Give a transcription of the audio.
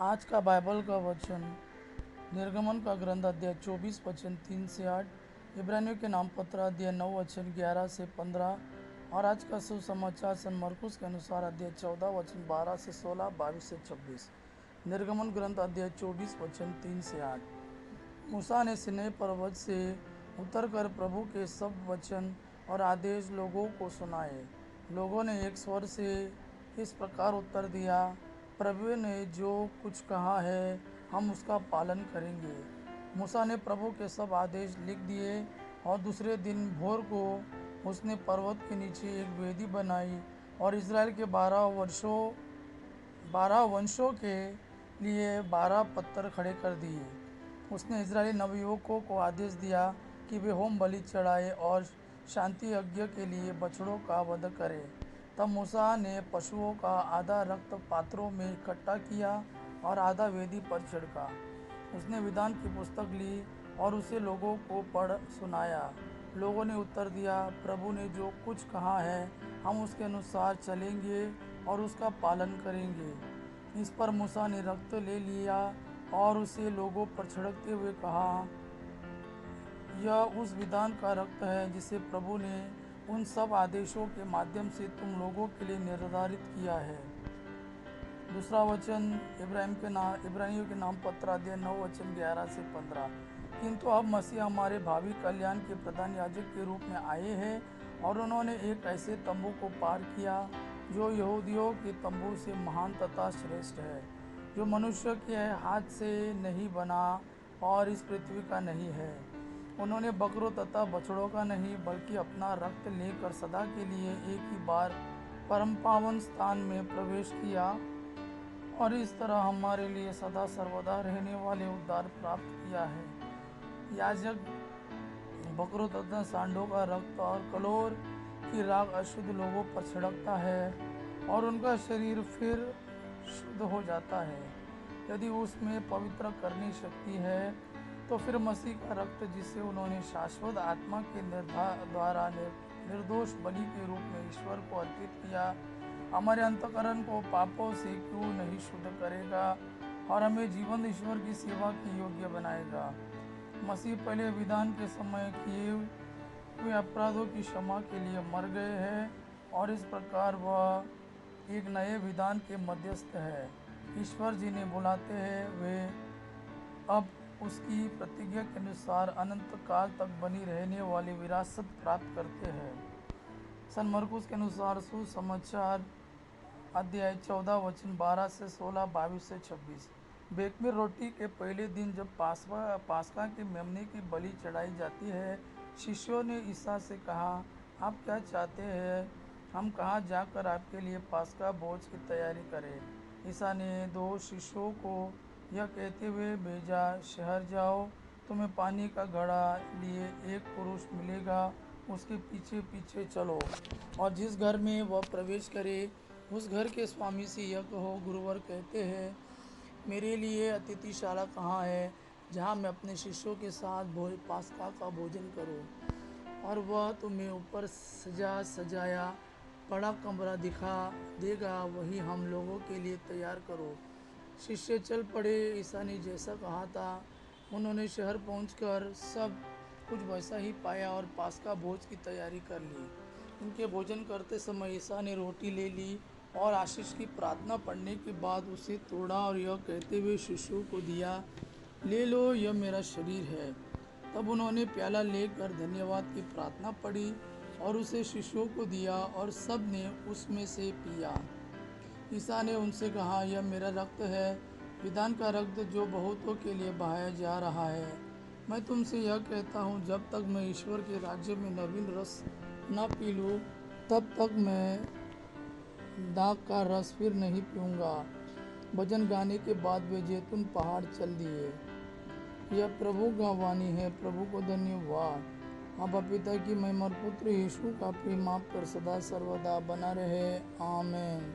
आज का बाइबल का वचन निर्गमन का ग्रंथ अध्याय 24 वचन 3 से 8, इब्रानियों के नाम पत्र अध्याय 9 वचन 11 से 15 और आज का सुसमाचार सन मरकुस के अनुसार अध्याय 14 वचन 12 से 16, 22 से 26। निर्गमन ग्रंथ अध्याय 24 वचन 3 से 8। मूसा ने सिनै पर्वत से उतरकर प्रभु के सब वचन और आदेश लोगों को सुनाए। लोगों ने एक स्वर से इस प्रकार उत्तर दिया, प्रभु ने जो कुछ कहा है हम उसका पालन करेंगे। मूसा ने प्रभु के सब आदेश लिख दिए और दूसरे दिन भोर को उसने पर्वत के नीचे एक वेदी बनाई और इज़राइल के 12 वंशों के लिए 12 पत्थर खड़े कर दिए। उसने इज़राइली नवयुवकों को आदेश दिया कि वे होम बलि चढ़ाए और शांति यज्ञ के लिए बछड़ों का वध करें। तब मूसा ने पशुओं का आधा रक्त पात्रों में इकट्ठा किया और आधा वेदी पर छिड़का। उसने विधान की पुस्तक ली और उसे लोगों को पढ़ सुनाया। लोगों ने उत्तर दिया, प्रभु ने जो कुछ कहा है हम उसके अनुसार चलेंगे और उसका पालन करेंगे। इस पर मूसा ने रक्त ले लिया और उसे लोगों पर छिड़कते हुए कहा, यह उस विधान का रक्त है जिसे प्रभु ने उन सब आदेशों के माध्यम से तुम लोगों के लिए निर्धारित किया है। दूसरा वचन इब्रानियों के नाम पत्र अध्याय 9 वचन 11 से 15। किंतु अब मसीह हमारे भावी कल्याण के प्रधान याजक के रूप में आए हैं और उन्होंने एक ऐसे तंबू को पार किया जो यहूदियों के तंबू से महान तथा श्रेष्ठ है, जो मनुष्य के हाथ से नहीं बना और इस पृथ्वी का नहीं है। उन्होंने बकरों तथा बछड़ों का नहीं बल्कि अपना रक्त लेकर सदा के लिए एक ही बार परम पावन स्थान में प्रवेश किया और इस तरह हमारे लिए सदा सर्वदा रहने वाले उद्धार प्राप्त किया है। याजक बकरों तथा सांडों का रक्त और कलोर की राख अशुद्ध लोगों पर छिड़कता है और उनका शरीर फिर शुद्ध हो जाता है। यदि उसमें पवित्र करने शक्ति है तो फिर मसीह का रक्त जिसे उन्होंने शाश्वत आत्मा के द्वारा निर्दोष बलि के रूप में ईश्वर को अर्पित किया, हमारे अंतःकरण को पापों से क्यों नहीं शुद्ध करेगा और हमें जीवन ईश्वर की सेवा के योग्य बनाएगा। मसीह पहले विधान के समय किए हुए अपराधों की क्षमा के लिए मर गए हैं और इस प्रकार वह एक नए विधान के मध्यस्थ है। ईश्वर जिन्हें बुलाते हैं वे अब उसकी प्रतिज्ञा के अनुसार अनंत काल तक बनी रहने वाली विरासत प्राप्त करते हैं। सन मरकुस के अनुसार सुसमाचार अध्याय 14 वचन 12 से 16, 22 से 26। बेखमीर रोटी के पहले दिन जब पास्का के मेमने की बलि चढ़ाई जाती है, शिष्यों ने ईसा से कहा, आप क्या चाहते हैं हम कहाँ जाकर आपके लिए पास्का भोज की तैयारी करें? ईसा ने 2 शिष्यों को यह कहते हुए भेजा, शहर जाओ, तुम्हें पानी का घड़ा लिए एक पुरुष मिलेगा, उसके पीछे पीछे चलो और जिस घर में वह प्रवेश करे उस घर के स्वामी से यह कहो, गुरुवर कहते हैं, मेरे लिए अतिथिशाला कहाँ है जहाँ मैं अपने शिष्यों के साथ पास्का का भोजन करूँ? और वह तुम्हें ऊपर सजाया बड़ा कमरा दिखा देगा, वही हम लोगों के लिए तैयार करो। शिष्य चल पड़े। ईसा ने जैसा कहा था उन्होंने शहर पहुंचकर सब कुछ वैसा ही पाया और पास्का भोज की तैयारी कर ली। उनके भोजन करते समय ईसा ने रोटी ले ली और आशीष की प्रार्थना पढ़ने के बाद उसे तोड़ा और यह कहते हुए शिष्यों को दिया, ले लो, यह मेरा शरीर है। तब उन्होंने प्याला लेकर धन्यवाद की प्रार्थना पढ़ी और उसे शिष्यों को दिया और सब ने उसमें से पिया। ईसा ने उनसे कहा, यह मेरा रक्त है, विधान का रक्त जो बहुतों के लिए बहाया जा रहा है। मैं तुमसे यह कहता हूँ, जब तक मैं ईश्वर के राज्य में नवीन रस न पी लूँ तब तक मैं दाख का रस फिर नहीं पीऊँगा। भजन गाने के बाद वे जैतून पहाड़ चल दिए। यह प्रभु का वाणी है, प्रभु को धन्यवाद। अब पिता की महिमा और पुत्र यीशु का प्रेम आप पर सदा सर्वदा बना रहे। आमीन।